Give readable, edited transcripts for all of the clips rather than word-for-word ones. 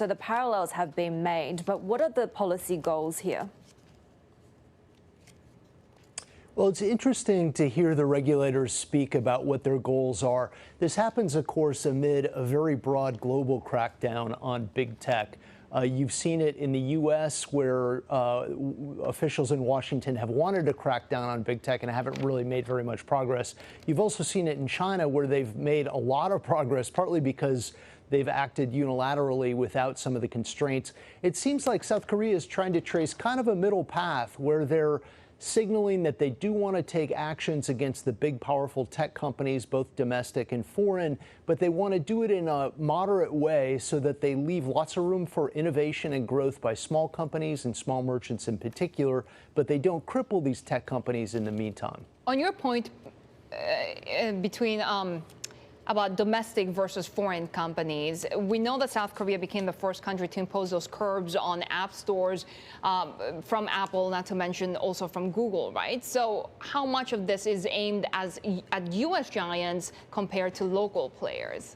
So the parallels have been made, but what are the policy goals here? Well, it's interesting to hear the regulators speak about what their goals are. This happens, of course, amid a very broad global crackdown on big tech. You've seen it in the U.S., where officials in Washington have wanted to crack down on big tech and haven't really made very much progress. You've also seen it in China, where they've made a lot of progress, partly because they've acted unilaterally without some of the constraints. It seems like South Korea is trying to trace kind of a middle path where they're signaling that they do want to take actions against the big, powerful tech companies, both domestic and foreign, but they want to do it in a moderate way so that they leave lots of room for innovation and growth by small companies and small merchants in particular, but they don't cripple these tech companies in the meantime. On your point between about domestic versus foreign companies, we know that South Korea became the first country to impose those curbs on app stores from Apple, not to mention also from Google, right? So how much of this is aimed at U.S. giants compared to local players?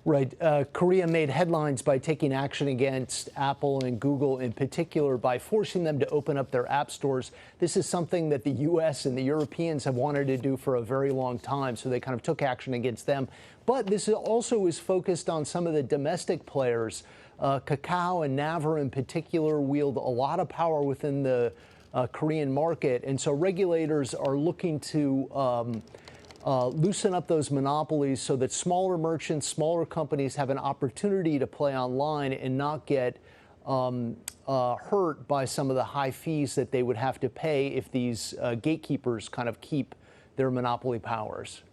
Right. Korea made headlines by taking action against Apple and Google in particular by forcing them to open up their app stores. This is something that the U.S. and the Europeans have wanted to do for a very long time, so they kind of took action against them. But this also is focused on some of the domestic players. Kakao and Naver in particular wield a lot of power within the Korean market, and so regulators are looking to loosen up those monopolies so that smaller merchants, smaller companies have an opportunity to play online and not get hurt by some of the high fees that they would have to pay if these gatekeepers kind of keep their monopoly powers.